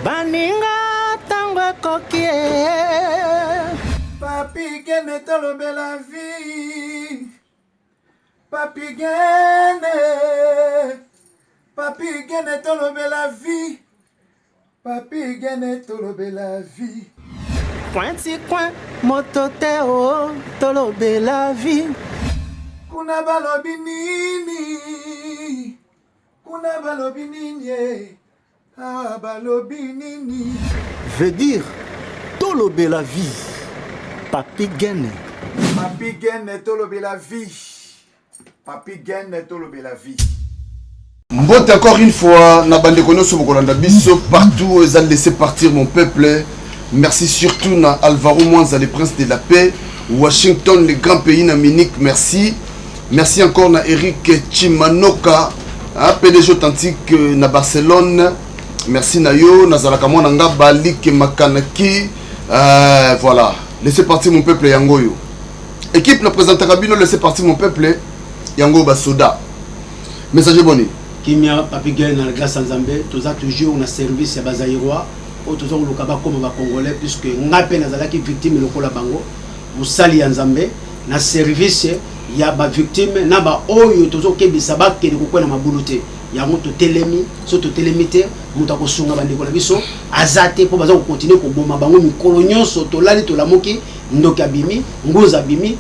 Baninga tango kokie. Papi gene tolobe la vie. Papi gene. Papi gene tolobe la vie. Papi gene tolobe la vie. Pointi coin motote o tolobe la vie. Kuna balobi nini. Kuna balobi nini. Ah balobi nini. Veut dire tolobe la vie. Papi gene. Papi gene tolobe la vie. Papi gene tolobe la vie. Mbote encore une fois, Nabande Konoso Bokolanda Biso, partout ils ont laissé partir mon peuple. Merci surtout na Alvaro Mwanza, les princes de la paix. Washington, les grands pays d'Amérique, merci. Merci encore na Eric Chimanoka, PDG authentique na Barcelone. Merci na yo, Nazalaka Mwananga, Balik Makanaki. Voilà, laissez partir mon peuple Yangoyo. Équipe na présente Rabino, laissez partir mon peuple Yango Basoda. Message boni. Kimia Papi Gain na grâce en Zambé, tous a toujours un service à Bazaïrois, ou tous on lokaba comme ba Congolais puisque ngape nazala ki victime lokola bango, vous sali en Zambé na service ya ba victime na ba oyo tous o kebisa ba ke ko na mabuluté ya moto telemi so to telemité moto ko sunga bande ko la biso azate po baza ko continuer ko boma bango mikolo nyonso to lali to lamoki ndoki abimi ngoza bimi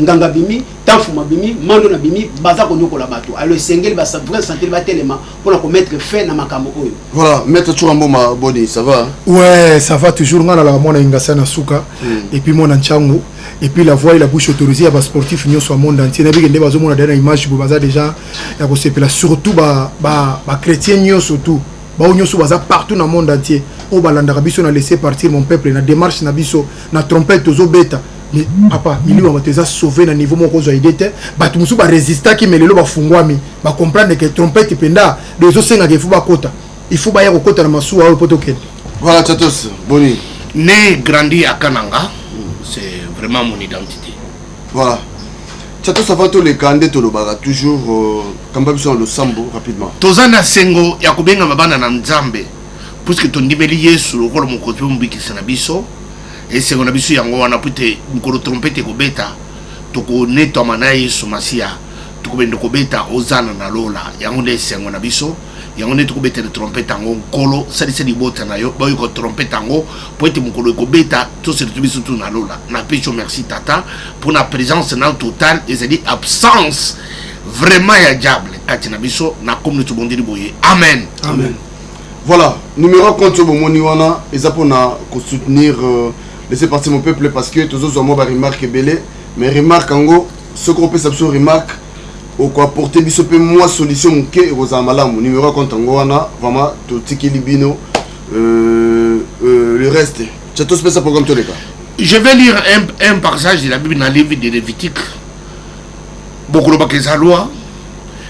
nganga bimi tafuma bimi mando na bimi baza ko nyokola bato alors sengeli ba vrai sentir ba telema pour ko mettre fin na makambo oyo. Voilà, maître Chourambo Boni, ça va? Ouais, ça va toujours ngana la mona ingasana suka et puis mon nchango et puis la voix et la bouche autorisée à ba sportif nyo so monde entier na bigende bazo mona dernière image bu baza déjà ya ko sepela surtout ba chrétien nyo surtout ba nyo so baza partout dans le monde entier o balanda biso na laisser partir mon peuple na démarche na biso na trompette ozo beta. Mais papa, milieu on va sauver na niveau moko zo idete, ba tumusu ba résister ki melelo ba fungwami, ba comprendre que trompette penda, les autres senga ke fu ba kota. Il faut ba ya kota na masuwa au potoken. Voilà Tchatos, Boni. Né grandi à Kananga, c'est vraiment mon identité. Voilà. Tchatos avant tous les candidats to lobaga toujours quand pas besoin le sambo rapidement. Tozana sengo ya kubenga mabana na Nzambe. Puisque ton ndimeli Yesu lokolo mokoto mbikisa na biso. Et c'est qu'on a vu yango wana pute mukolo trompete ko beta to ko neto manayi somasia to ko bendo ko beta ozana na lola yango ne sengo na biso yango ne to ko beta le trompete yango kolo sali sali bota na yo boy ko trompete yango poete mukolo ko beta to se tubiso tout na lola na pecho merci tata pour la présence na total et c'est dit absence vraiment ya diable kati na biso na comme tout bondiri boye amen amen. Voilà, numéro compte sur mon wana et ça pour na soutenir laissez partir mon peuple parce que tous autres ont remarqué belé mais remarque en gros ce qu'on peut savoir remarque au quoi porter bisope moi solution que Rosamala mon numéro compte en gros vraiment tout tiki libino le reste tu as tout ça pour comme tous les cas. Je vais lire un passage de la Bible dans le livre de Lévitique beaucoup de loi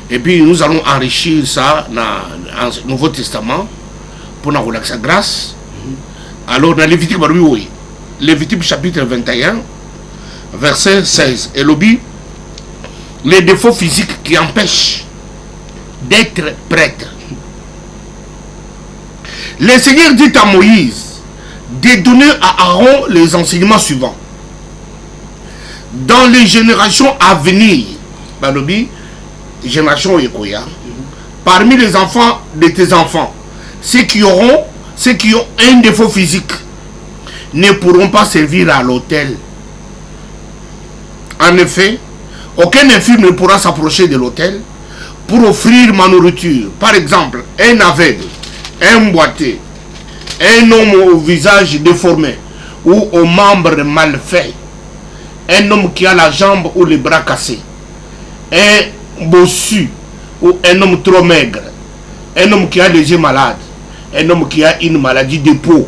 et puis nous allons enrichir ça dans le Nouveau Testament pour nous relaxer grâce. Alors dans Lévitique oui Lévitique chapitre 21, verset 16. Et l'obi, les défauts physiques qui empêchent d'être prêtre. Le Seigneur dit à Moïse de donner à Aaron les enseignements suivants. Dans les générations à venir, l'obi, génération Ekoya, parmi les enfants de tes enfants, ceux qui ont un défaut physique, ne pourront pas servir à l'autel. En effet, aucun infirme ne pourra s'approcher de l'autel pour offrir ma nourriture. Par exemple, un aveugle, un boiteux, un homme au visage déformé ou aux membres mal faits, un homme qui a la jambe ou les bras cassés, un bossu ou un homme trop maigre, un homme qui a les yeux malades, un homme qui a une maladie de peau,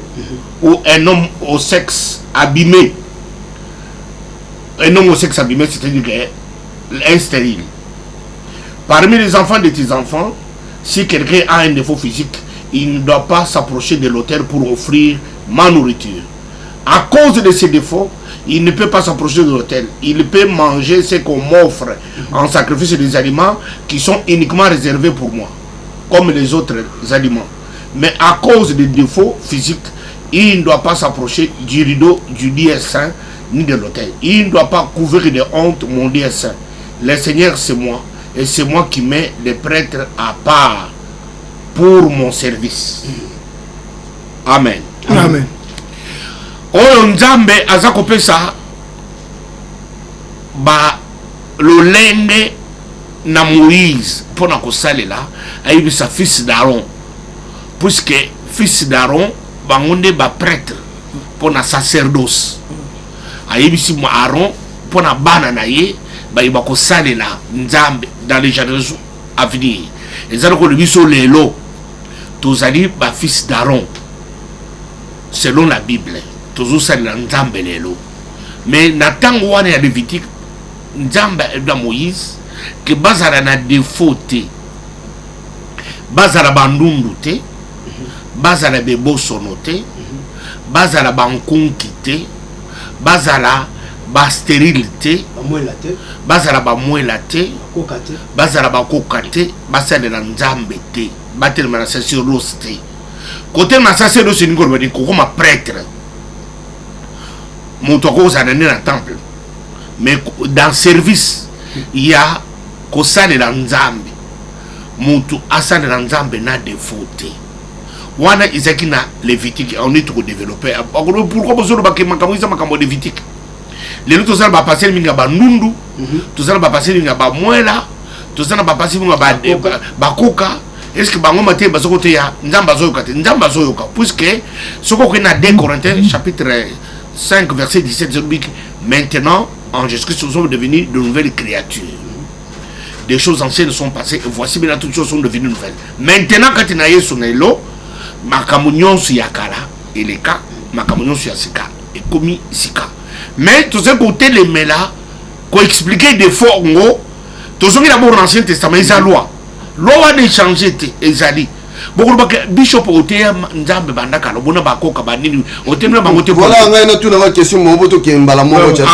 ou un homme au sexe abîmé. Un homme au sexe abîmé, c'est-à-dire un stérile. Parmi les enfants de tes enfants, si quelqu'un a un défaut physique, il ne doit pas s'approcher de l'autel pour offrir ma nourriture. À cause de ces défauts, il ne peut pas s'approcher de l'autel. Il peut manger ce qu'on m'offre en sacrifice des aliments qui sont uniquement réservés pour moi, comme les autres aliments. Mais à cause des défauts physiques, il ne doit pas s'approcher du rideau du lieu saint ni de l'autel. Il ne doit pas couvrir de honte mon lieu saint. Le Seigneur, c'est moi. Et c'est moi qui mets les prêtres à part pour mon service. Amen. Amen. Oyo Nzambe aza kopesa ba lolenge na Moïse pour na kosalela ayibisa fils d'Aaron, puisque fils d'Aaron bangonde ba prêtre pour na sacerdoce. Ayibisi mo Aaron pour na bana na ye ba iba kosalela Nzambe dans les générations à venir. Ezalo ko biso lelo tozali ba fils d'Aaron selon la Bible. Toujours ça dans Nzambe lelo. Mais natango wana ya Lévitique Nzambe da Moïse que bazala na défaut te, bazala bandundu te, bazala bebosono te, bazala bankonki te, bazala ba stérile te, bazala ba mwela te, bazala ba koka te, bazala na Nzambe te, batele na sacerdoce te. Côté na sacerdoce ni ko ba di ko ma prêtre. Moutoko zana na temple. Mais dans service, il y a kosale la Nzambe. Moutou asale la Nzambe na défaut. Wana izaki na Lévitique, on est trop développé. Pourquoi besoin de baké makamouisa makambo Lévitique? Les autres ça va passer minga ba nundu, tout ça va passer minga ba mwela, tout ça va passer minga ba koka. Est-ce que bango maté bazoko te ya Nzamba zoyoka te, Nzamba zoyoka puisque soko ko na 2 Corinthiens chapitre 5 verset 17 maintenant en Jésus-Christ nous sommes devenus de nouvelles créatures. Des choses anciennes sont passées et voici maintenant toutes choses sont devenues nouvelles. Maintenant quand tu n'as son élo, makamunion sur yakala et les cas, makamunion sur yasika et commis sika. Mais tout ce côté les mela, qu'on expliquer des fois en gros, tout ce qui est d'abord l'Ancien Testament, ils ont loi. Loi a changé ils ont dit. Beaucoup de bishop oté Nzambe bandaka lo bona bakoka banini otemna bangote voilà ngai na tuna question moboto ke mbala moko cha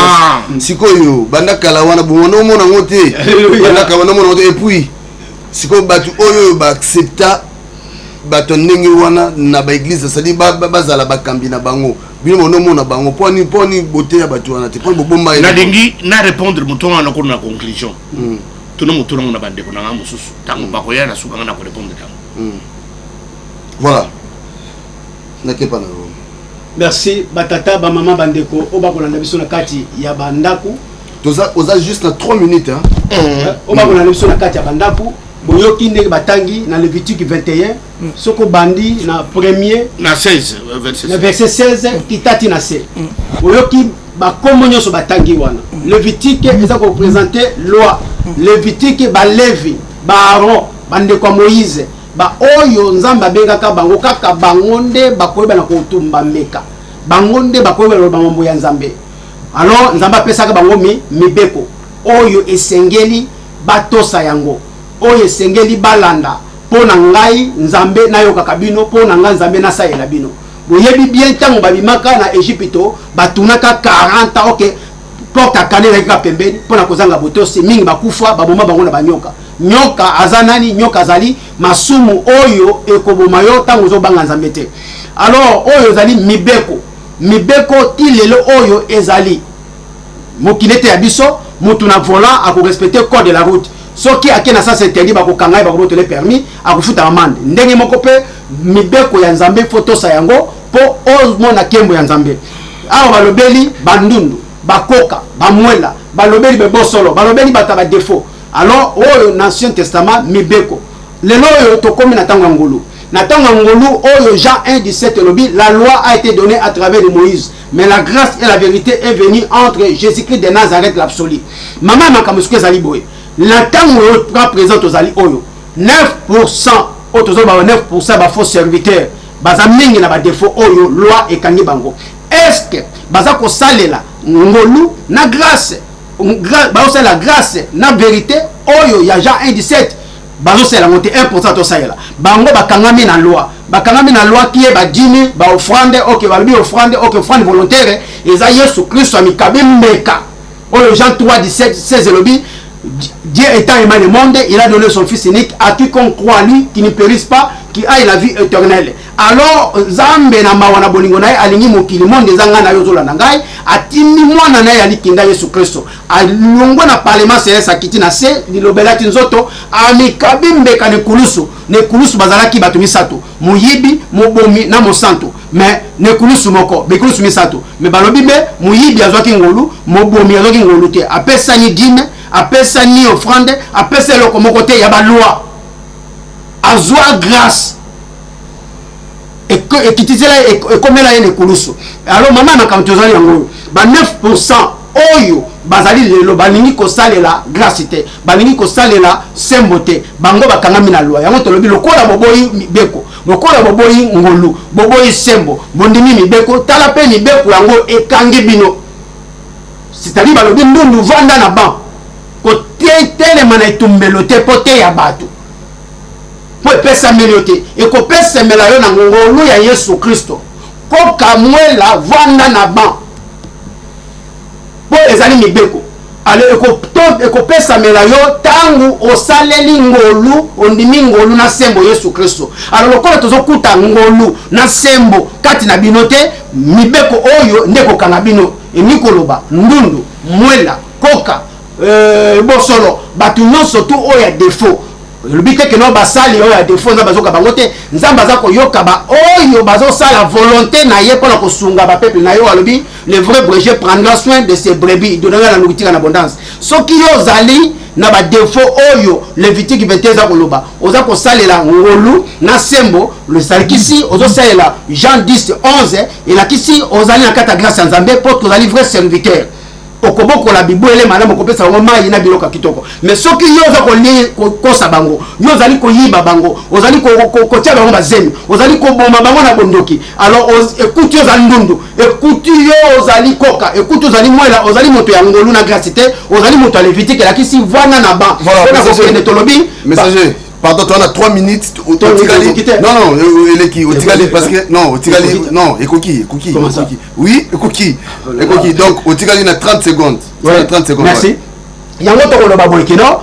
sikoyo bandaka la wana bono mona ngote bandaka wana mona ngote et puis siko batu oyo ba accepta bato ndenge wana na ba église sali bazala bakambi na bango bino mono mona bango poni boté ya batu wana te poni bobomba na dingi na répondre mutonga na ko na conclusion tuna mutonga na bande ko na mususu tango bakoya na suka na ko répondre tango. Voilà. Merci batata ba maman bandeko oba ko landa biso na kati ya bandaku. Oza juste na 3 minutes hein. Oba ko landa biso na kati ya bandaku. Boyoki ndenge batangi na Lévitique 21 soko bandi na premier na 16 verset 16 kitati na se. Boyoki ba komonyo so batangi wana. Lévitique eza ko présenter loi. Lévitique ba Lévi, ba Aaron, bandeko Moïse. Ba oyo Nzamba bengaka bango kaka bangonde bakoyeba na kotumba meka bangonde bakoyeba lo bamombo ya Nzambe. Alors Nzamba pesaka bango mibeko oyo esengeli batosa yango oyo esengeli balanda pona ngai Nzambe nayoka kabino pona ngai Nzambe nasayela bino. Boyebi bien tango babimaka na Egypto batunaka 40 OK porta kanela ka pembeni pona kozanga botosi mingi bakufa baboma bango na banyoka. Nyoka azanani nyoka zali masumu oyo ekoboma yo tango zo banga Nzambe te. Alors oyo zali mibeko ti lelo oyo ezali mokinete ya biso mutu na volant ako respecter code de la route. Soki akena sens interdit bako kangai bako boto le permis akufuta amande. Ndenge moko pe mibeko ya Nzambe fotosa yango po ozmo na kembo ya Nzambe. Awa balobeli bandundu, bakoka, bamwela, balobeli bebosolo, balobeli bataba défaut. Alors au l'Ancien Testament mibeko lelo oyo tokomi na tango ngolu oyo Jean 1:17 lobi la loi a été donnée à travers de Moïse mais la grâce et la vérité est venue entre Jésus-Christ de Nazareth l'absolu. Maman makamusuke zali boy la tango présente aux ali oyo 9% autozo ba 9% ba faux serviteurs baza mingi na ba défaut oyo loi ekangi bango. Est-ce que baza ko salela ngolu na grâce c'est la grâce na vérité oyo ya Jean 1:17 bazo c'est la montée 1% to sayela bango bakangami na loi qui est ba dîme ba offrande OK ba bi offrande volontaire eza Yesu Christ amikabe mbeka oyo Jean 3:16 lobi Dieu étant aimé le monde il a donné son fils unique à quiconque croit en lui qui ne périsse pas qui aille la vie éternelle. Alors Zambe na mawana bolingo na alingi mokili monde zanga na yozola na ngai atimi mwana na alikinda Yesu Kristo alongwa na parlement céleste akiti na se lilobelaki nzoto amikabimbe ka nekulusu bazalaki bato misato muyibi mobomi na mosanto mais nekulusu moko bekulusu misato mais balobi be muyibi azwaki ngolu mobomi azwaki ngolu te apesa ni dîme apesa ni offrande apesa loko moko te ya ba loi azwa grâce et qui disait là et comme là il est colosso alors maman na quand tu as yango ba 9% oyo bazali lelo balingi ko salela grâce te balingi ko salela sembote bango bakangami na loi yango tolobi lokola boboyi mibeko lokola boboyi ngolu boboyi sembo bondimi mibeko tala pe mibeko yango ekangi bino c'est-à-dire balobi ndundu vanda na ban ko tele mana itumbelo te pote ya bato po pesa meliote e ko pesa melayo na ngolo ya Yesu Kristo ko kamwela vanda na ban po ezali mibeko ale e ko pesa melayo tangu osaleli ngolu ondimi ngolu na sembo Yesu Kristo alors lokola tozokuta ngolu na sembo kati na binote mibeko oyo ndeko kanga bino emikoloba ndundu mwela koka bosolo batu nyonso tu oyo ya défaut le but que no basali oyo ya défaut na bazoka bango te nzamba za ko yoka ba oyo bazosala volonté na ye pona kosunga ba peuple na yo alobi le vrai berger prendra soin de ses brebis donnera la nourriture en abondance soki yo zali na ba défaut oyo Lévitique 21 za koloba oza ko salela ngolu na sembo le salikisi ozo salela Jean 10 11 et la kisi ozali na kata grâce nzambe pour que la livrer serviteur okoboko la bibu ele malamu kopesa ngo mai na biloka kitoko mais soki yo za ko sabango yo zali ko yiba bango ozali ko tia bango bazemi ozali ko bomba bango na bondoki alors écoute yo zali ndundu écoute yo zali koka écoute yo zali mwela ozali moto ya ngolu na gracité ozali moto ya Lévitique la kisi vana na ba voilà ko tolobi messager pardon, tu as 3 minutes. Non, il est qui Otigali parce que non, Otigali non, Ekoki. Oui, Ekoki. Donc Otigali na 30 secondes. 30 secondes. Merci. Yango to koloba boykino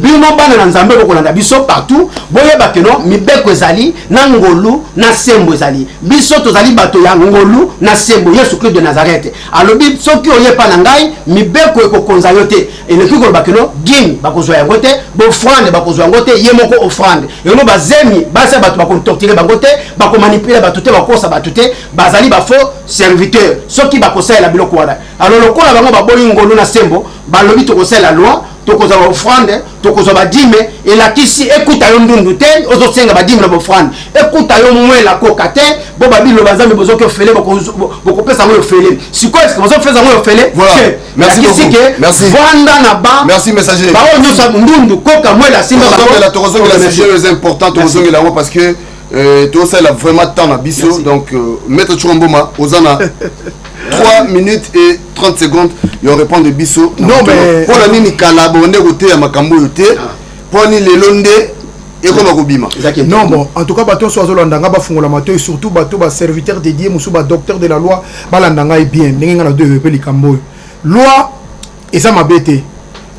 bino bana na nzambe ko kolanda biso partout boyeba keno mibeko ezali na ngolu na sembo ezali biso tozali bato ya ngolu na sembo Yesu Christ de Nazareth alobi soki oyepa na ngai mibeko ekokonza yo te eleki koloba keno gini bakozwa yango te bofrande bakozwa yango te ye moko offrande yango bazemi basa bato bakontortire bango te bakomanipule bato te bakosa bato te bazali bafaux serviteur soki bakosalela biloko wana alors lokola bango baboyi ngolu na sembo balobi tokosala loi tokoza ba offrande tokoza ba dîme et la kisi écoute yo ndundu te ozosenga ba dîme na ba offrande écoute yo mwela koka te bo babilo bazambe bozoke ofele boko pesa ngo ofele siko est-ce que bozo feza ngo ofele voilà merci beaucoup merci vanda na ba merci messager ba o nyosa ndundu koka mwela simba ba la tokozonga la sujet important tokozonga la parce que tout ça il a vraiment temps na biso donc maître Chuamboma ozana 3 minutes et 30 secondes, il répond de Bissot. Non, mais. Pour la nini kalabonde côté à Makambo yote, pour ni le londe et comme Akobima. Non, bon, en tout cas, bateau soit Zolandanga, bafungola mato et surtout bateau, serviteur dédié, moussou, docteur de la loi, balandanga est bien. N'enga na deux repeli Kambo. Loi, et ça m'a bêté.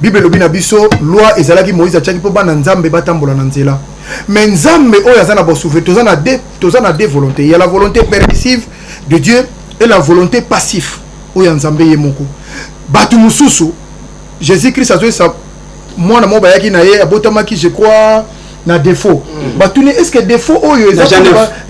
Bible lobina biso, loi, et zalaki Moïse a tchaki pour bananzambe batambola nanzela. Mais nzambe, oh, yazana bosouffle, tozana des volontés. Il y a la volonté permissive de Dieu. Et la volonté passive oyo nzambe ye moko batu mususu Jésus-Christ a ça moi na mo bayaki na ye abotamaki je crois na défaut batuni est-ce que défaut oyo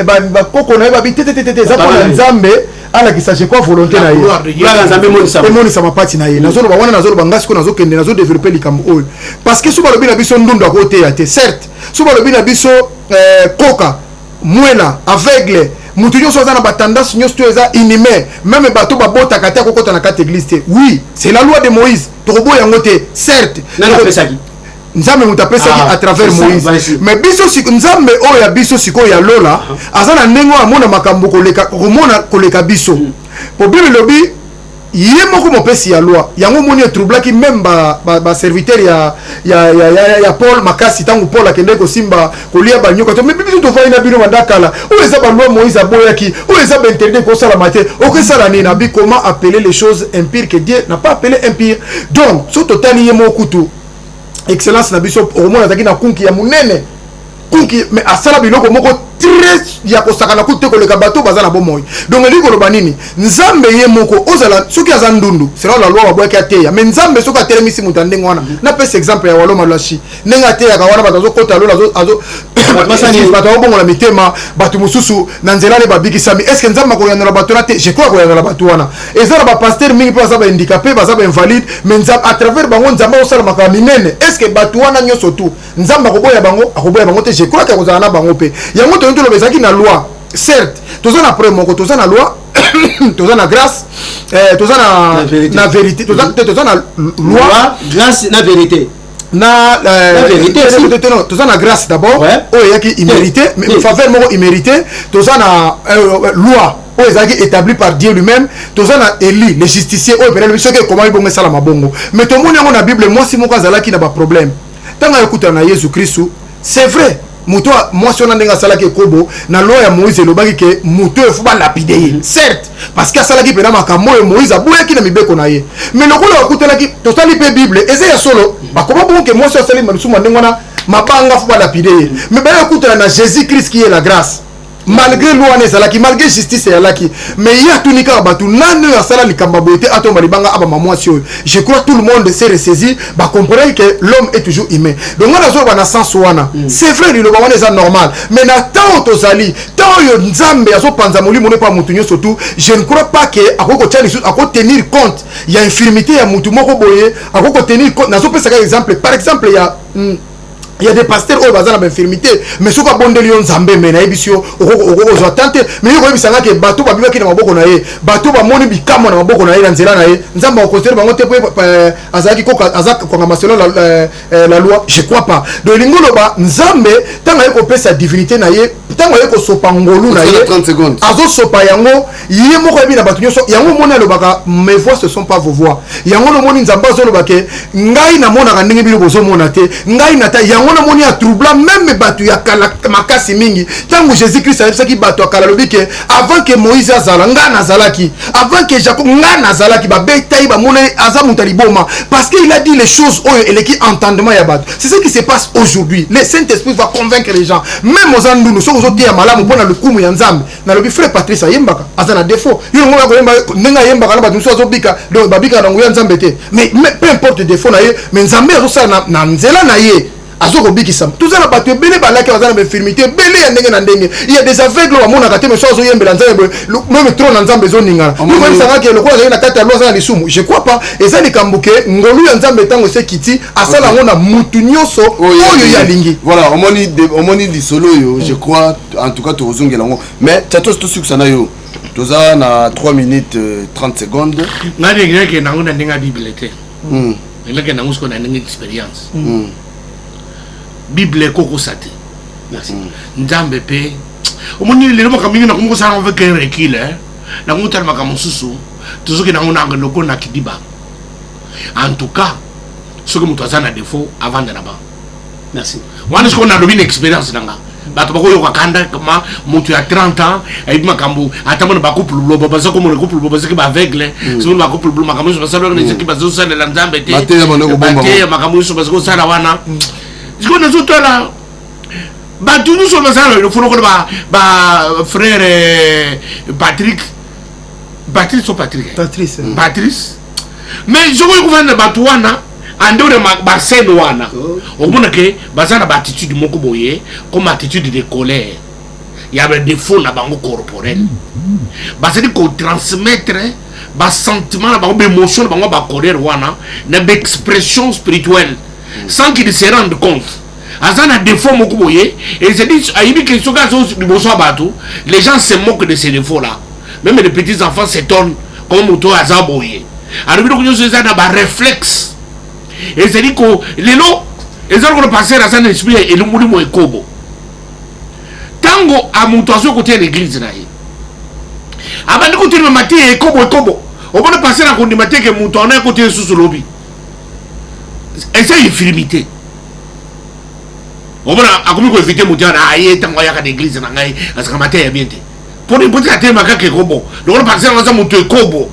ba koko na ba bitete za pour nzambe ala ki sache quoi volonté na ye nzambe moni sama parti na ye nazolo ba wana nazolo ba ngasi ko nazo kende nazo développer likambo oyo parce que suba lobi na biso ndundu à côté ya te certes suba lobi na biso koka mwela aveugle mutu nyonso aza na batendance nyonso to eza inhumain même bato babotaka te akokota na kati église te oui c'est la loi de Moïse tokoboya yango te certes nzambe mutu apesaki à travers Moïse mais biso nzambe oyo ya biso sikoyo ya lola aza na ndenge amona makambo koleka biso po bible lobi ye moko mopesi ya loi yango moni etroublaki même ba serviteur ya Paul makasi tangu Paul akende kosimba kolia banyoka to mais biso tovai na bino mandakala o eza ba loi Moïse aboyaki o eza ba interdit ko sala mate o ko sala ni na bi comment appeler les choses impires que Dieu n'a pas appelé impires donc so totali ye moko kutu excellence na biso au moins azaki na kunki ya munene kuki mais asala biloko moko très ya kosakana kutte koleka bato baza na bomoi donc elingi koloba nini nzambe ye moko ozala soki aza ndundu sera la loi babwaki ateya mais nzambe soki atelemisi moto ya ndenge wana napesa exemple ya walo malashi ndenge ateyaka wana bato azokota lolo bato azobongola mitema bato mosusu na nzela ne babikisami est ce que nzambe akoyanola bato na te je crois koyanola bato wana eza na bapaster mingi mpe baza bahandicapé baza bainvalide mais nzambe à travers bango nzambe akosalamaka minene est ce que bato wana nyonso tu nzambe akoboya bango te je crois ke akozala na bango mpe yango toyoni toloba ezalaki na loi certes toza na preuve moko toza na loi toza na grâce toza na vérité toza na loi grâce na vérité na vérité toza na grâce d'abord oyo eyaki immérité mais faveur moko immérité toza na loi oyo ezalaki établi par Dieu lui-même toza na Élie le justicier oyo pene soki ekomami bongo esalama bongo mais tomoni yango na Bible mwasi moko azalaki na baproblème ntango ayokutana na Yesu Kristu c'est vrai moto mwasi wana ndenge asalaki ekobo na loi ya Moïse elobaki ke moto oyo fo balapide ye certes parce que asalaki mpena makambo oyo Moïse aboyaki na mibeko na ye mais lokola bakutanaki tosali mpe Bible eza ya solo bakoma bongo ke mwasi asali masumu ndenge wana mabanga fo balapide ye mais bayokutana na Jésus Christ qui est la grâce malgré loi ezalaki malgré justice ezalaki mais ye atuni kaka bato nani oyo asala likambo boye te atomba libanga abama mwasi oyo je crois tout le monde s'est ressaisi bakomprendre que l'homme est toujours humain donc wana azoloba na sens wana c'est vrai liloba wana eza normal mais na ntango tozali ntango oyo nzambe azopanza molimo ne pa motu nyonso tu je ne crois pas que akoki kotia lisusu akoki tenir compte ya infirmité ya motu moko boye akoki kotenir compte nazopesaka exemple par exemple il y a des pasteurs qui ont une infirmité mais ceux qui ont bondé lion nzambe mais na ebisio okozwa tante mais yo koyebisanga ke bato babibaki na maboko na ye bato bamoni bikamwa na maboko na ye na nzela na ye nzambe akoconsidere bango te po azalaki kokanga selon la loi je crois pas donc elingi oloba nzambe ntango aye kopesa divinité na ye ntango aye kosopa ngolu na ye azosopa yango ye moko yebi na bato nyonso yango omoni alobaka mes voix ce sont pas vos voix yango nomoni nzambe azoloba ke ngai namonaka ndenge bino bozomona te ngai nata yango namoni ya troubla même bato ya kala makasi mingi tango Jésus Christ ayebisaki bato ya kala lobi ke avant que Moïse azala nga nazalaki avant que Jacob nga nazalaki babetai bamona aza moto liboma parce qu'il a dit les choses oyo eleki entendement ya bato c'est ce qui se passe aujourd'hui le Saint-Esprit va convaincre les gens même aux andunu soko zotia malamu pona lukumu ya nzambe na lobi frère Patrice ayembaka aza na défaut yo ngo ko yemba nenga yembaka na bato so azobika donc babika na nguya nzambe te mais peu importe défaut na ye mais nzambe azosala na nzela na ye azoko bikisa tuza na bato ebele balaki baza na infirmité ebele ya ndenge na ndenge il y a des aveugles bamonaka te mais so azoyembela nzambe même trop na nzambe ezoningana yokoyebisanga ke lokola azali na kati ya loi aza na lisumu je crois pas eza likambo ke ngolu ya nzambe ntango esekiti asala yango na mutu nyonso oyo ya lingi voilà omoni lisolo oyo je crois en tout cas tozongela yango mais tatos tosukusana yo toza na 3 minutes 30 secondes ngani ngeke nango na ndenge Bible te ngeke nango siko na ndenge expérience Bible koko sate merci nzambe pe omoni lelo makamini na kumko sana avec un recul na kumutala makamususu tuzoki na ngona ngoko na kidiba en tout cas ce que mutu azana défaut avant de là-bas merci wana ce qu'on a une expérience nanga bato bako yo kakanda kama mutu ya 30 ans et makambu atamona ba couple lobo parce que mon couple lobo parce que ba aveugle c'est ba couple lobo makamu parce que les équipes bazo ça la nzambe te baté makamu parce que ça la wana ce qu'on a tout là bah tout nous sommes ça il faut que bah frère Patrice mais je veux que Batouana ando de ba scène wana au moins que bazana ba attitude moko boye comme attitude de colère il y a des défauts na bango corporel ba c'est qu'on transmettre ba sentiment na bango émotion na bango ba colère wana na expression spirituelle sans qu'il se rende compte azana défaut moko boye et c'est dit ayibi que soka so liboso abato les gens se moquent de ces défauts là même les petits enfants s'étonnent comme moto azaboye alors donc nous ça na ba réflexe et c'est dit que les lots ils ont passé à son esprit et le moulin est kobo tango à montation côté de l'église là avant de côté de matin et kobo on va passer à côté de matin que monton est côté sous le lobby et c'est infirmité on va à comment éviter monter à y tango ya l'église na ngai parce que matin est bien pour une petite atteindre ma que kobo donc on passer à monter kobo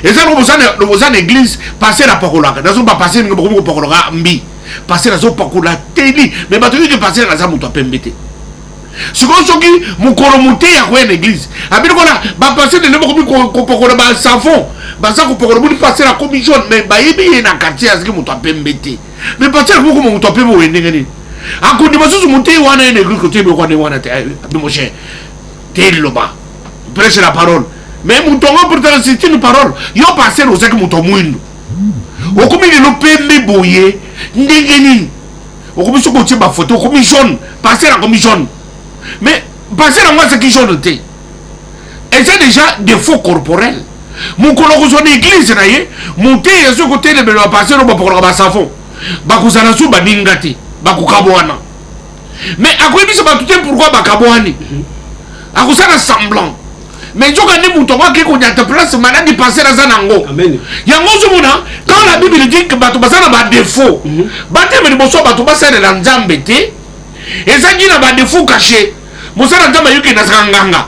et ça nous besoin l'église passer la parole là nous pas passer nous beaucoup parole mbi passer azo pakola teli mais bato que passer na za muto apembete sikoyo soki mokolo mote ya koya na église abino kola ba passer de lebo ko pakola ba savon baza ko pakola buni passer la commission mais ba yebi na quartier aziki muto apembete mais passer ko muto apembe wende ngani akundi basusu mote wana na église ko tebe ko ne wana te mon cher teloba prêche la parole mais muto ngo pourtant c'est une parole yo passer au zaki muto mwindo okomi le pembe boye ndengeni okomi soko tsheba photo okomi jaune passer la commission mais passer la moi c'est qui jaune té et c'est déjà des faux corporels mon koloko son église na ye monter ya ce côté de ba passer no ba pokolo ba savon ba kozala su ba ningati ba kokabwana mais akoyebi se ba tout pourquoi ba kabwani akozala semblant mais tu connais mon toit qui connaît ta place malade passer à Zanango. Amen. Yango zumuna quand la Bible dit que bato basana ba défaut. Baté mais boso bato basana na nzambe te. Ezangi na ba défaut caché. Mosala nzamba yuki na sanganga.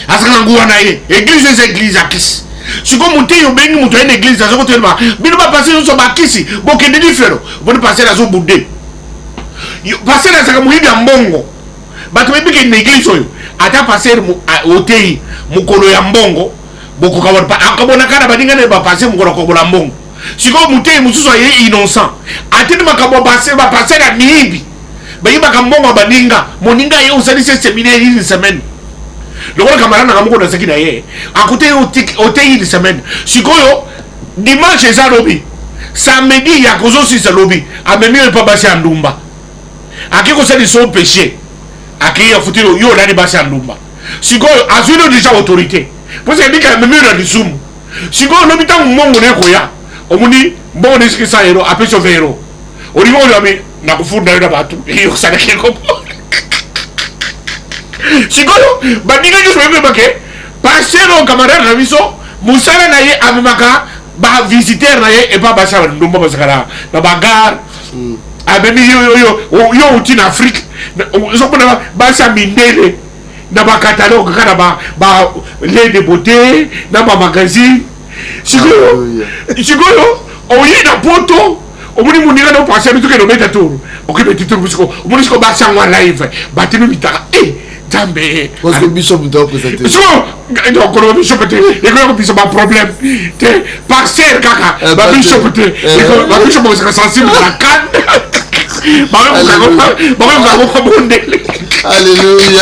Asangangwa na ye. Église c'est église akis. Si comme monter yo bengi muto en église azo kotelma. Bino ba passer so ba kisi. Bokende difero. Boni passer na zo boudé. Passer na saka muhibi ya mbongo. Bato bebike na église oyo. Ata passer otei mukolo ya mbongo boko kabona pa akabona kana badinga ne ba passer mukolo ko bola mbongo siko mutei mususu ye innocent atini makabo passer ba passer ya mihibi bayiba ka mbongo badinga moninga ye usali se séminaire une semaine lokolo kamarana kamuko na sekina ye akute otei une semaine siko yo dimanche za lobi samedi ya kozo si sa lobi amemi pa basi andumba akiko sali son péché aki ya futiro yo nani basi andumba sikoyo azuino déjà autorité parce que ndika meme na disumu sikoyo no bitangu mongo ne koya omuni mbongo ne sikisa hero apeso vero olimo oli na kufunda yo na batu yo sana keko sikoyo bandinga jo swebe bake pasero camarade na biso musala na ye amemaka ba visiteur na ye e ba basa ndumba basakara na bagar abemi yo uti na Afrique so pona basa mindele na ba catalogue kana ba lait de beauté na ba magazine sikoyo oyi na poto omuni muninga no passer bitu ke no meta tour okibeti tour bisiko omuni siko basa ngwa live batinu bitaka Jambe parce que bishop doit présenter so donc le bishop te et que bishop a problème te passer kaka ba bishop te et ba bishop est sensible à la canne alléluia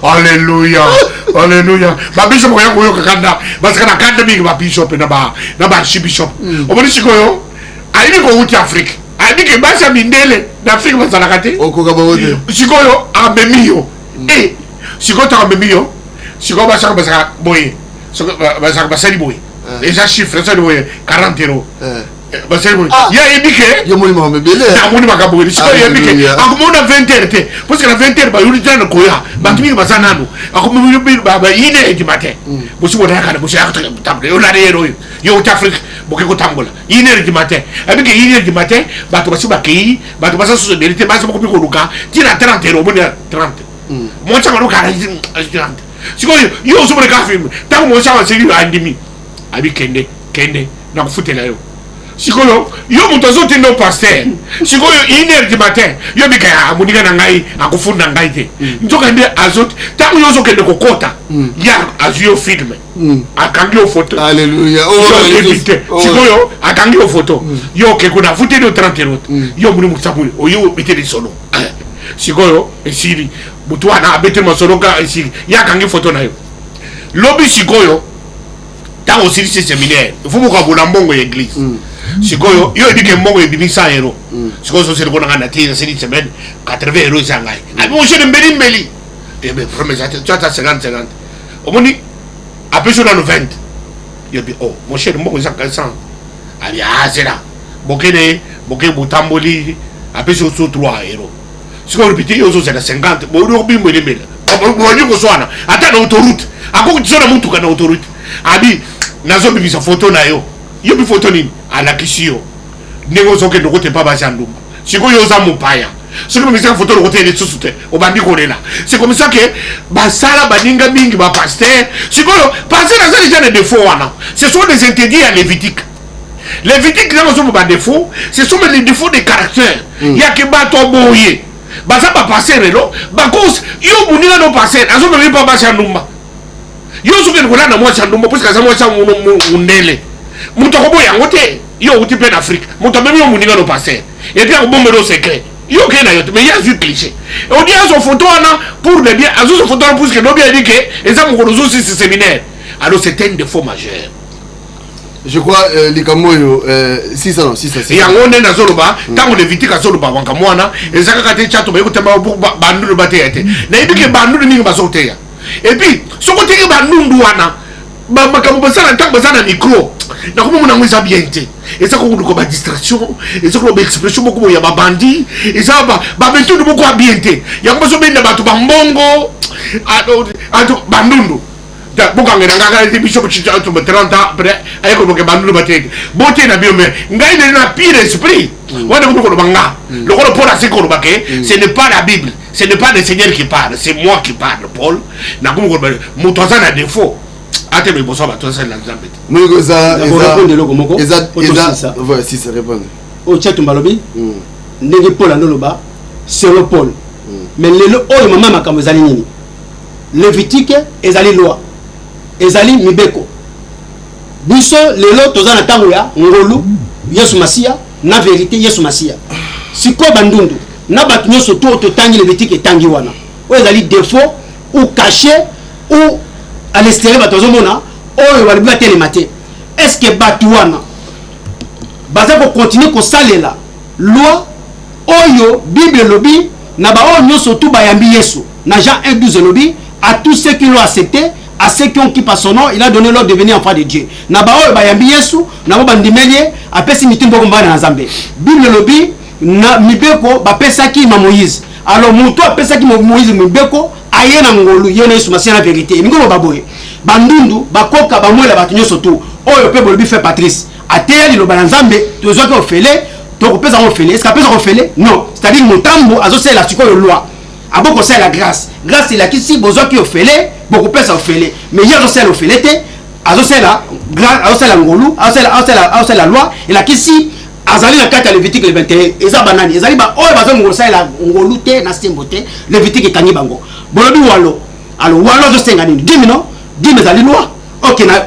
alléluia alléluia ba bishop ya koyo kakanda parce que na kanda big ba bishop na ba archbishop omoni sikoyo ayi ko wuti Afrique ayi ke basa mindele na Afrique basala kate okoka bawote sikoyo amemio sikoyo ta amemio sikoyo basa boye sikoyo basa basali boye les chiffres ça boye 40 €. Basali boye ya ebike yo moni ma bele na moni makaboye sikoyo ebike akomona 20 € te parce que na 20 € ba yuri tana koya batumi basana no akomona ba ine di matin bosi bona kana bosi akata table yo la rero yo ta Afrique boke ko tambola 1h du matin avec 1h du matin bato basi bakei bato basa so mérité basi bako biko luka tira 30 € bon 30 mo chama no kara 30 siko yo so breka film tango mo chama seri andimi abi kende na kufutela yo siko yo mutozo tindo pasteur siko yo 1h du matin yo bika muninga na ngai akufunda ngai te njoka ndi azot tango yo so kende kokota ya azuyo film akangi o photo alléluia sikoyo akangi o photo yo ke kuna futi de 30 € yo muri mutsabu oyo biteli solo sikoyo esiri mutwana abete masolo ka esiri ya akangi photo na yo lobi sikoyo ta osiri se séminaire il faut mo bona mbongo église sikoyo yo edike mbongo ebimi 100 €. Sikoyo so se ko na tina seri semaine 80 € sangai abi mo chere mbeli et ben promesse tu as 50 omoni après dans le 20 il dit oh mon cher mbongo za 400 ali azera bokene butamboli après sur 3 €. Sikoyo répéter yo so c'est 50 bo ro bimbo lemela bo ni ko swana ata na autoroute akoko tsona mutu kana autoroute abi nazo bibisa photo na yo bi photo nini ala kisio nego zoke ndokote pa ba jandumba sikoyo za mupaya sikoyo misa photo ndokote le tsusute obandi kolela c'est comme ça que basala baninga mingi ba pasteur sikoyo pasteur na zali jana de faux wana ce sont des interdits à Lévitique Les victimes qui ont des défauts, ce sont les défauts de caractère. Il y a qui battent au boyer. Ça va passer, là. Parce que yo mounira no passer. Azo ne pas passer à Numba. Yo souke n'kola na moi Chandomba parce que ça moi ça mundele. Muto ko boya ngote. Yo uti plein Afrique. Muto même yo mounira no passer. Et puis on bombe le secret. Yo ke na yo mais il y a du cliché. On dit à son photo là pour le bien, à son photo pour que no bien dit que et ça mon kozo c'est séminaire. Alors c'était un défaut majeur. Je crois les Kamoyo si ça. Et on est dans Zoloba, tant on évite qu'à Zoloba wanka mwana, et ça quand tu chato ba ko tamba pour bandu le batete. Na ibi ke bandu ni ba soteya. Et puis ce côté bandu wana ba makambo basana tant basana micro. Na ko mona ngwisa bien té. Et ça ko ko ba distraction, et ça ko ba expression beaucoup ya ba bandi, et ça ba bentu de beaucoup bien té. Ya ko so ben na batu ba mbongo. Ado bandundu. Bukan nganga di bishop chicha to 30 après ay ko ke bandu bateke boté na biomé ngai na pire esprit wanda ko ko banga le ko pour la ko bake ce n'est pas la Bible, ce n'est pas le Seigneur qui parle, c'est moi qui parle Paul na ko ko mutoza na défaut ate me boso ba to ça la nzambe moi ko ça ça voilà si ça répond o chetu mbalobi ndenge Paul andoloba c'est le Paul mais lelo oyo mama makambo ezali nini Lévitique ezali loi ezali mibeko biso lelo toza na tango ya ngolu Yesu Masia na vérité Yesu Masia siko bandundu na batu nyoso to tangi Lévitique tangi wana o ezali défaut ou caché ou à l'extérieur batu zomona oyo bali ba tele maté est-ce que batu wana baza ko continuer ko salela loi oyo Bible lobi na ba oyo nyoso to bayambi Yesu na Jean 1:12 lobi à tous ceux qui l'ont accepté, à ceux qui ont qui par son nom, il a donné l'ordre de devenir enfant de Dieu. Nabao bayambi Yesu, nabo bandimelier, apesi mitimbo komba na Nzambe. Bible lobi na mibeko ba pesa ki ma Moïse. Alors muto apesa ki Moïse mibeko aye na ngolu yona Yesu Masia na vérité. Ngolo baboye. Bandundu bakoka bamwela batu nyoso tu. Oyo pe bolobi fait Patrice. Ateya li loba na Nzambe, tozo ko ofele, to ko pesa ko ofele. Est-ce que pesa ko ofele? Non. C'est-à-dire mutambo azo c'est la siko loi. Aboko c'est la grâce. Grâce il a qui si besoin qui ofele, beaucoup plus ofele. Mais hier c'est l'ofele azo c'est la grâce, azo c'est la ngolu, azo c'est la loi. Il a qui si azali na kata Lévitique le 21. Eza banani, ezali ba oyo bazo ngolu c'est la ngolu te na sembote, Lévitique kangi bango. Bolobi walo. Alors walo zo senga nini? 10 non? 10 mais ali loi. OK na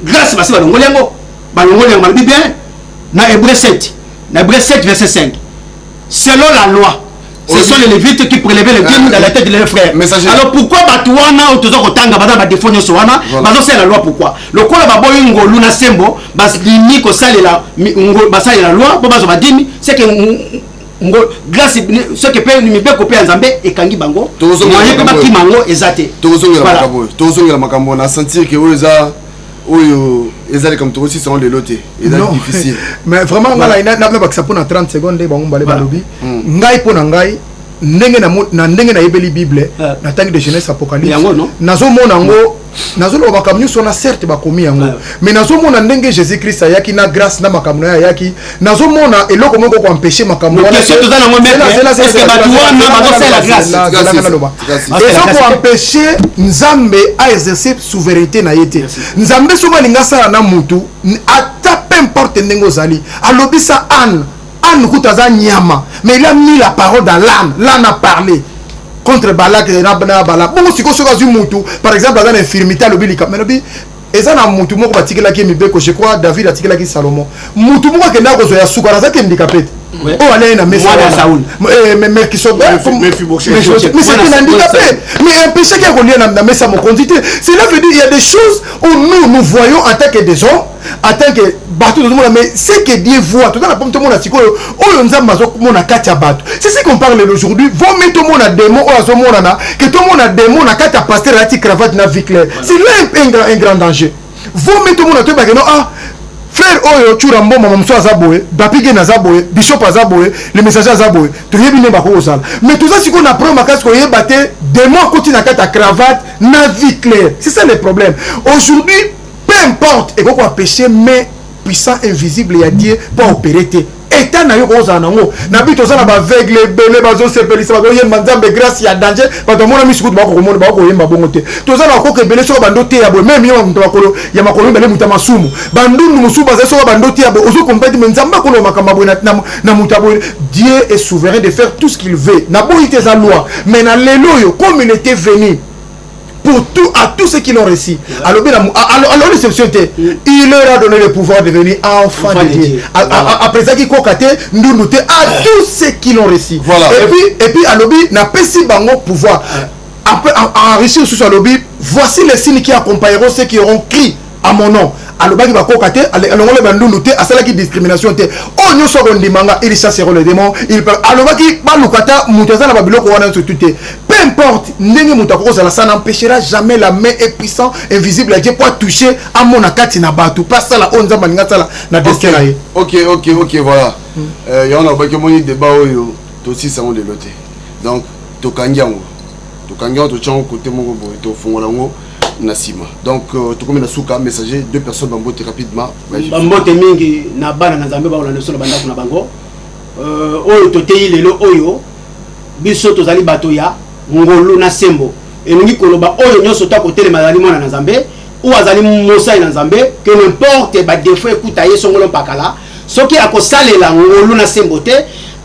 grâce basi ba ngolengo. Ba ngolengo malobi bien. Na Hébreu 7. Na Hébreu 7 verset 5. Selon la loi, ce sont les Lévites qui prélevaient les biens dans la tête de leurs frères. Alors pourquoi Batouana ou Tozo Kotanga Bada Badefoni Soana Bazo c'est la loi pourquoi? Le Kola Baboy Ngolu na Sembo, Bas Lini Kosale la Basale la loi, Bazo Badimi, c'est que grâce ce que paye Numibe Kopé Nzambe et Kangi Bango, Moyen Papa Kimango ezate. Tozo la Makambo, on a senti que Oza Oyo ezali comme toi aussi sont les lotés et difficile mais vraiment ngala ina na ba sapo na 30 secondes ba ngombale balobi ngai pona ngai ndenge na ndenge na yebeli Bible na tangi de Genèse Apocalypse nazo mona ngo nazo lo makamnyu sona certes ba komi yango mais nazo mona ndenge Jésus Christ ayaki na grâce na makamno ya yaki nazo mona eloko moko ko empêcher makamno wana c'est tout na ngombe est-ce que ba tuwa na ba c'est la grâce et ça pour empêcher Nzambe à exercer souveraineté na yete Nzambe soma lingasa na mutu ata peu importe ndenge ozali alobisa Anne Koutaza Nyama, mais il a mis la parole dans l'âne. L'âne a parlé contre Balak et Balak. Bon, si par exemple, dans l'infirmité, le Bilika, mais et ça, na mutu moko batikela ki mibeko, je crois David atikela ki Salomon. Mutu moko ke ndako zo ya sukara za ke handicapé. Oh allez na mesa Saoul. Mais qui sont mais c'est un handicapé. Mais un péché qui est relié na mesa mon conduite. Cela veut dire il y a des choses où nous voyons en tant que des hommes, en tant que bateau de monde, mais c'est que Dieu voit. Tout à pomme tout le monde a siko. Oh nzamba zo mona katia bateau. C'est ce qu'on parle aujourd'hui. Vous mettez tout le monde à démon ou à zo mona na que tout le monde a démon na katia pasteur à ti cravate na vie claire. C'est là un grand danger. Vous mettez tout le monde à te baguer non ah frère oyo churambo mama mso azaboye bapige na zaboye bishop azaboye le messager azaboye to yebi ne bako osala mais tout ça si qu'on apprend ma casse ko yebate démon côté na kata cravate na vie claire. C'est ça le problème aujourd'hui. Peu importe et quoi péché mais puissant invisible il y a Dieu pour opérer état na yo koza nango na bito za na ba aveugle belé bazo sepelisa bazo yemba nzambe grâce ya danger bato mona misuku ba ko mona ba ko yemba bongo te toza na ko ke belé so bando te ya bo même yo mto bakolo ya makolo belé muta masumu bandundu musuba za so bando te ya bo ozo kompete nzamba ko no makamba bo na muta bo Dieu est souverain de faire tout ce qu'il veut na bo ite za loi mais na lelo yo comme il était venu pour tout, à tous ceux qui l'ont reçu. Alors, l'exception était, il leur a donné le pouvoir de devenir enfant de Dieu. Après ça, qui cocaté, nous noter à tous ceux qui l'ont reçu. Voilà. Et puis, à l'objet, n'a pas si bango pouvoir. Après, enrichir sous l'objet, voici les signes qui accompagneront ceux qui auront crié à mon nom. Alors, il va cocaté, alors, on va nous noter à celle qui discrimination. Oh, nous sommes des mangas, ils chasseront les démons. Alors, il va nous cocater, nous sommes dans Babylone, on a tout. Peu importe, ça n'empêchera jamais la main est puissante, invisible à Dieu pour toucher à mon akati na batu. Pas ça la onza maninga ça na destin. Ok, voilà. Il y a un débat aussi ça on de l'autre. Donc, tokangiango. Tokangiango to chango côté mon boy to fongolango nasima. Donc, to comme na suka messager deux personnes bambote rapidement. Bambote mingi na bana na Nzambe ba on na solo banda kuna bango. Oyo to tei lelo oyo biso tozali bato ya ngolu na sembo elingi koloba oyo nyoso ta kotelema mazali mwana na Nzambe ou azali mosai na Nzambe que n'importe ba défaut ekuta ye songolo pakala soki akosalela ngolu na sembo te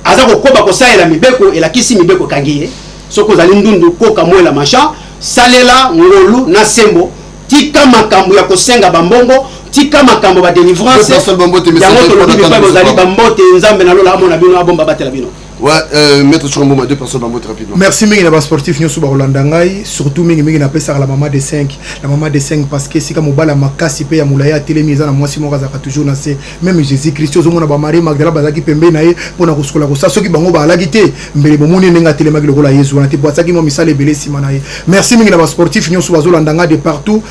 aza kokoba kosalela mibeko elakisi mibeko kangiye soko zali ndundu koka mwela macha salela ngolu na sembo tika makambo ya kosenga bambongo tika makambo ba délivrance yango tolobi ba bozali bambote Nzambe na lola amona bino abomba batela bino. Ouais, maître Chouambo, deux personnes bambote rapidement. Merci mingi na sportif nyoso ba Rolanda ngai surtout mingi na pesa la maman de 5 parce que si comme mobala makasi pe ya mulaya telemi za na mwasi mo kaza toujours na se même Jésus Christ ozomona ba Marie Magdala bazaki pembe na ye pona koskola ko sa soki bango ba alaki te mbele bomoni nenga telema ki lokola Yesu na te boisaki mo misale belé sima na ye. Merci mingi na sportif nyoso ba Rolanda ngai de partout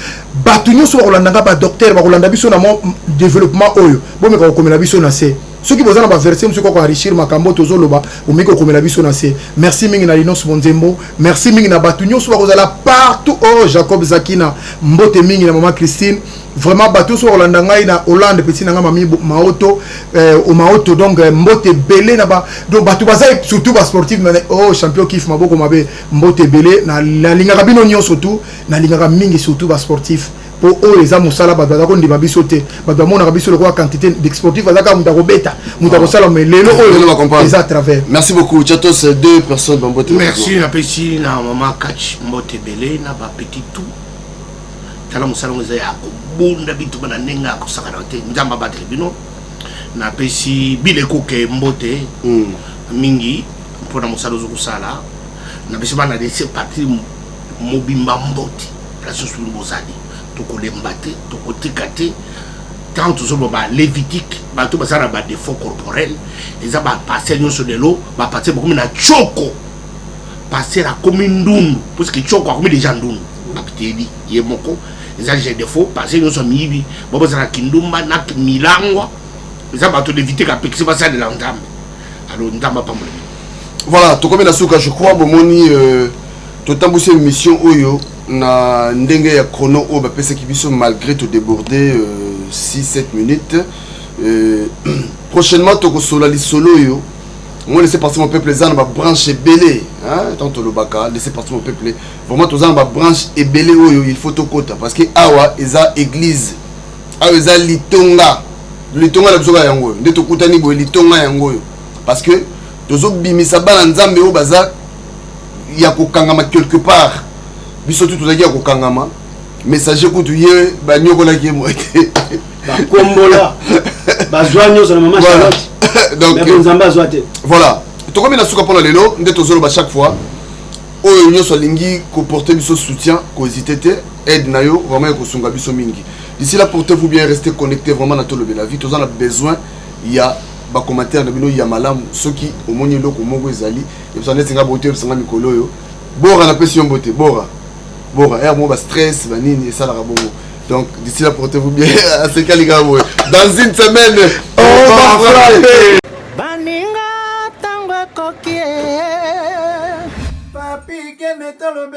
batu nyoso ba Rolanda ngai ba docteur ba Rolanda biso na mo développement oyo bo me ko komela biso na se ceux qui besoin d'avoir versé monsieur ko enrichir makambo tozoloba o miko komela biso na se. Merci mingi na Linos Bonzembo, merci mingi na batu nyoso ba kozala partout. Oh Jacob Zakina mbote mingi na maman Christine vraiment batu so Rolanda ngai na Hollande petit na mami maoto au maoto donc mbote belé na ba donc batu bazai surtout ba sportif na oh champion kiff maboko mabe mbote belé na linga kabino nyoso tout na linga mingi surtout ba sportif pour eux les amis sala batu ko ndiba biso te batu mona ka biso le quoi quantité d'exportif azaka mutako beta mutako sala mais lelo les à travers. Merci beaucoup Chatos, deux personnes bambote. Merci na pesi na maman Catch mbote belé na ba petit tout tala musala ngoza ya bunda bitu bana nenga ko saka na te Nzamba batele bino na pesi bile koke mbote mingi pour na musala zo kusala na pesi bana de c'est parti mobimba mbote place sur bozali to ko lembate to ko tikate tant tout zo ba lévitique ba to basara ba défaut corporel les a ba passer nyo sur de l'eau ba passer beaucoup na choko passer la commune ndundu parce que choko comme les gens ndundu apiteli yemoko les agents défaut passer nyo so mibi bobo za kindumba na milangwa les a ba to d'éviter ka pexi ba ça de l'entame alors Nzamba pas mon. Voilà, to comme na suka je crois bomoni to tambouser mission oyo na ndenge ya chrono o ba pesa ki biso malgré tout débordé 6-7 minutes prochainement to ko sola li solo yo moi laisser partir mon peuple zan ba branche belé hein tant le baka laisser partir mon peuple vraiment to zan ba branche et belé oyo il faut to kota parce que awa eza église awa eza litonga la bisoka yango nde to kutani bo litonga yango parce que tozo bimisa bana Nzambe o baza ya kokangama quelque part biso tout tozaki ya kokangama messager kutu ye banyokola ki moite ba kombola ba joanyo na maman Charlotte donc Nzamba zoate voilà to comme na suka pona lelo nde tozolo ba chaque fois oyo nyoso lingi ko porter biso soutien ko hésiter te aide na yo vraiment ko sunga biso mingi d'ici là portez-vous bien, restez connectés vraiment na tolo la vie tous on a besoin il y a ba commentaire na bino ya malamu soki omoni loko moko ezali et ça netinga bote sanga mikolo yo bora na pesi yombote bora mo ba stress ba nini et ça la bongo donc d'ici là portez-vous bien à ce cas dans une semaine on va frapper baninga tango kokie papi que me tolo